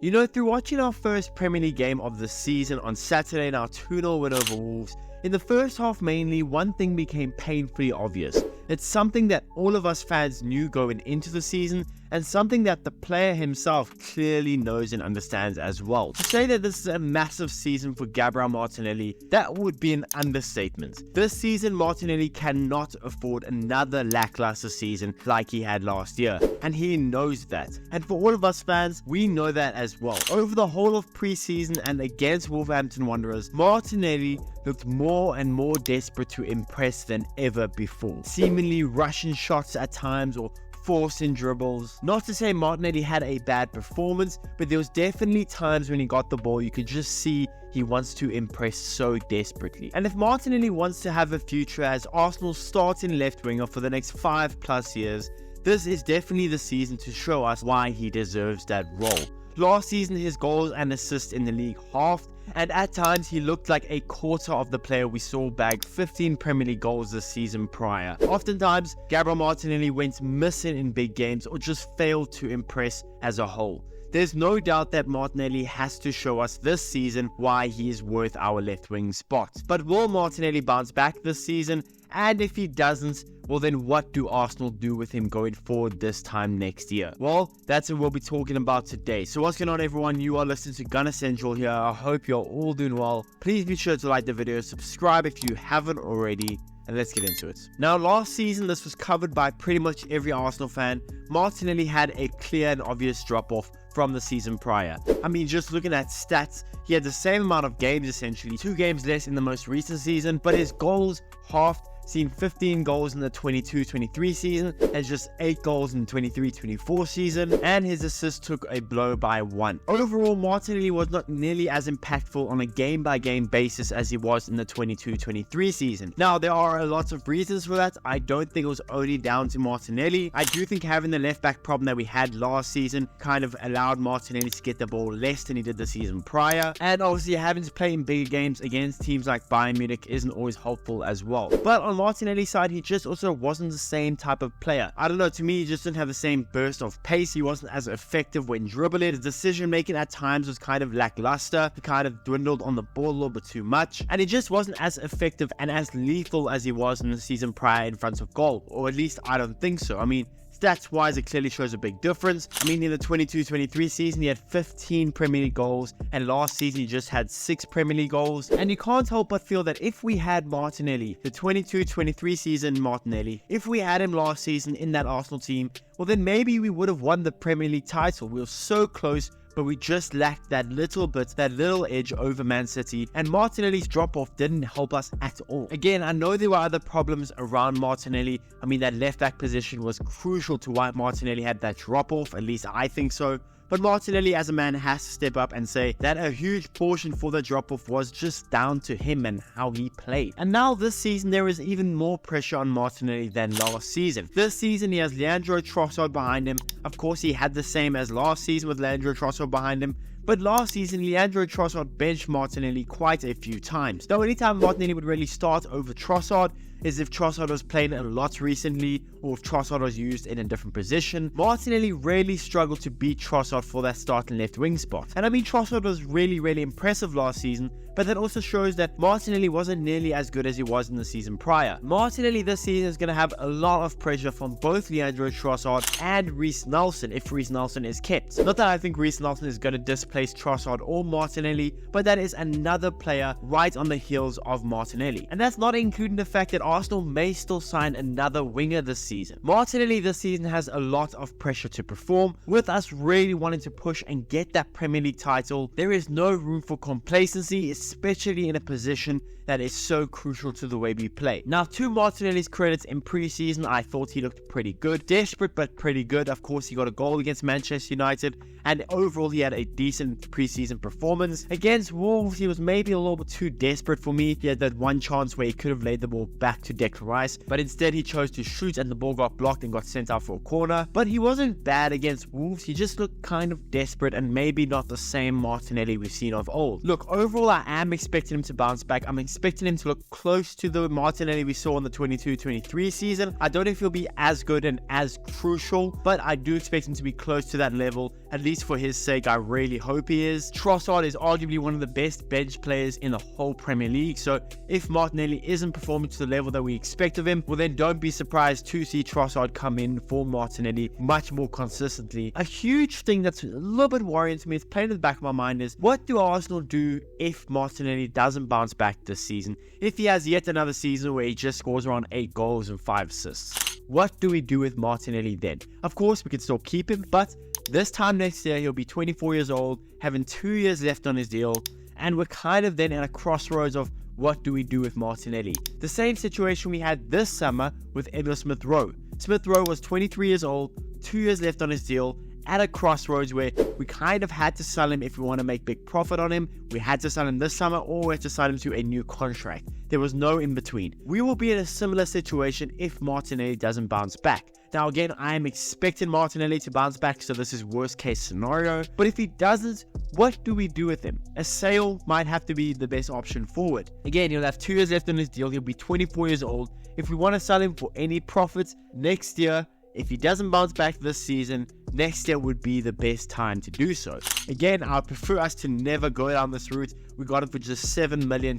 You know, through watching our first Premier League game of the season on Saturday in our 2-0 win over Wolves, in the first half mainly, one thing became painfully obvious. It's something that all of us fans knew going into the season, and something that the player himself clearly knows and understands as well. To say that this is a massive season for Gabriel Martinelli, that would be an understatement. This season, Martinelli cannot afford another lackluster season like he had last year, and he knows that. And for all of us fans, we know that as well. Over the whole of pre-season and against Wolverhampton Wanderers, Martinelli looked more and more desperate to impress than ever before, seemingly rushing shots at times or forcing dribbles. Not to say Martinelli had a bad performance, but there was definitely times when he got the ball you could just see he wants to impress so desperately. And if Martinelli wants to have a future as Arsenal's starting left winger for the next 5+ years, this is definitely the season to show us why he deserves that role. Last season, his goals and assists in the league halved, and at times he looked like a quarter of the player we saw bag 15 Premier League goals the season prior. Oftentimes, Gabriel Martinelli went missing in big games or just failed to impress as a whole. There's no doubt that Martinelli has to show us this season why he is worth our left wing spot. But will Martinelli bounce back this season? And if he doesn't, well then what do Arsenal do with him going forward this time next year? Well, that's what we'll be talking about today. So what's going on, everyone? You are listening to Gunner Central here. I hope you're all doing well. Please be sure to like the video, subscribe if you haven't already, and let's get into it. Now, last season, this was covered by pretty much every Arsenal fan. Martinelli had a clear and obvious drop-off from the season prior. I mean, just looking at stats, he had the same amount of games essentially, 2 games less in the most recent season, but his goals halved, seen 15 goals in the 22-23 season and just 8 goals in the 23-24 season, and his assists took a blow by 1. Overall, Martinelli was not nearly as impactful on a game-by-game basis as he was in the 22-23 season. Now, there are a lot of reasons for that. I don't think it was only down to Martinelli. I do think having the left-back problem that we had last season kind of allowed Martinelli to get the ball less than he did the season prior, and obviously having to play in bigger games against teams like Bayern Munich isn't always helpful as well. But on Martinelli's side, he just also wasn't the same type of player. I don't know, to me, he just didn't have the same burst of pace. He wasn't as effective when dribbling. His decision making at times was kind of lackluster. He kind of dwindled on the ball a little bit too much, and he just wasn't as effective and as lethal as he was in the season prior in front of goal, or at least I don't think so. I mean, stats-wise, it clearly shows a big difference. I mean, in the 22-23 season, he had 15 Premier League goals, and last season he just had 6 Premier League goals. And you can't help but feel that if we had Martinelli, the 22-23 season Martinelli, if we had him last season in that Arsenal team, well then maybe we would have won the Premier League title. We were so close, but we just lacked that little bit, that little edge over Man City, and Martinelli's drop-off didn't help us at all. Again, I know there were other problems around Martinelli. I mean, that left-back position was crucial to why Martinelli had that drop-off, at least I think so. But Martinelli as a man has to step up and say that a huge portion for the drop-off was just down to him and how he played. And now this season, there is even more pressure on Martinelli than last season. This season, he has Leandro Trossard behind him. Of course, he had the same as last season with Leandro Trossard behind him. But last season, Leandro Trossard benched Martinelli quite a few times. The only time Martinelli would really start over Trossard is if Trossard was playing a lot recently, or if Trossard was used in a different position. Martinelli really struggled to beat Trossard for that starting left wing spot. And I mean, Trossard was really impressive last season, but that also shows that Martinelli wasn't nearly as good as he was in the season prior. Martinelli this season is going to have a lot of pressure from both Leandro Trossard and Reiss Nelson if Reiss Nelson is kept. Not that I think Reiss Nelson is going to displace Trossard or Martinelli, but that is another player right on the heels of Martinelli. And that's not including the fact that Arsenal may still sign another winger this season. Martinelli this season has a lot of pressure to perform. With us really wanting to push and get that Premier League title, there is no room for complacency, especially in a position that is so crucial to the way we play. Now, to Martinelli's credits, in pre-season, I thought he looked pretty good. Desperate, but pretty good. Of course, he got a goal against Manchester United, and overall, he had a decent pre-season performance. Against Wolves, he was maybe a little bit too desperate for me. He had that one chance where he could have laid the ball back to Declan Rice, but instead he chose to shoot and the ball got blocked and got sent out for a corner. But he wasn't bad against Wolves. He just looked kind of desperate and maybe not the same Martinelli we've seen of old. Look, overall, I am expecting him to bounce back. I'm expecting expecting him to look close to the Martinelli we saw in the 22-23 season. I don't know if he'll be as good and as crucial, but I do expect him to be close to that level, at least for his sake. I really hope he is. Trossard is arguably one of the best bench players in the whole Premier League, so if Martinelli isn't performing to the level that we expect of him, well then don't be surprised to see Trossard come in for Martinelli much more consistently. A huge thing that's a little bit worrying to me, it's playing in the back of my mind, is what do Arsenal do if Martinelli doesn't bounce back this season? If he has yet another season where he just scores around 8 goals and 5 assists, what do we do with Martinelli then? Of course we can still keep him, but this time next year he'll be 24 years old, having 2 years left on his deal, and we're kind of then at a crossroads of what do we do with Martinelli? The same situation we had this summer with Emil Smith Rowe. Smith Rowe was 23 years old, 2 years left on his deal, at a crossroads where we kind of had to sell him if we want to make big profit on him. We had to sell him this summer, or we had to sign him to a new contract. There was no in between. We will be in a similar situation if Martinelli doesn't bounce back. Now again, I am expecting Martinelli to bounce back, so this is worst case scenario. But if he doesn't, what do we do with him? A sale might have to be the best option forward. Again, he'll have 2 years left on his deal. He'll be 24 years old. If we want to sell him for any profits next year, if he doesn't bounce back this season, next year would be the best time to do so. Again, I prefer us to never go down this route. We got him for just £7 million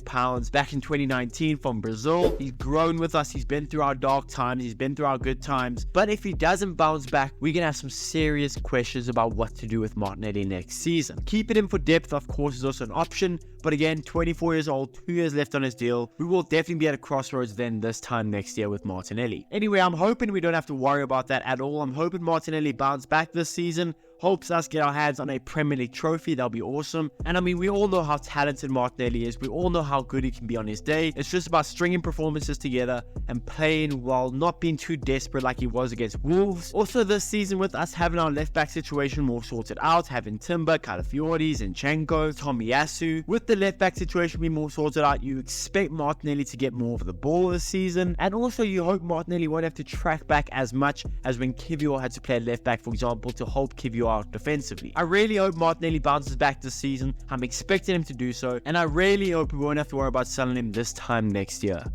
back in 2019 from Brazil. He's grown with us. He's been through our dark times. He's been through our good times. But if he doesn't bounce back, we're going to have some serious questions about what to do with Martinelli next season. Keeping him for depth, of course, is also an option. But again, 24 years old, 2 years left on his deal. We will definitely be at a crossroads then this time next year with Martinelli. Anyway, I'm hoping we don't have to worry about that at all. I'm hoping Martinelli bounce back this season. Hopes us get our hands on a Premier League trophy. That'll be awesome. And I mean, we all know how talented Martinelli is. We all know how good he can be on his day. It's just about stringing performances together and playing while not being too desperate like he was against Wolves. Also this season, with us having our left back situation more sorted out, having Timber, Calafiori, Zinchenko, Tomiyasu, with the left back situation being more sorted out, you expect Martinelli to get more of the ball this season. And also you hope Martinelli won't have to track back as much as when Kivior had to play left back, for example, to help Kivior out defensively. I really hope Martinelli bounces back this season. I'm expecting him to do so, and I really hope we won't have to worry about selling him this time next year.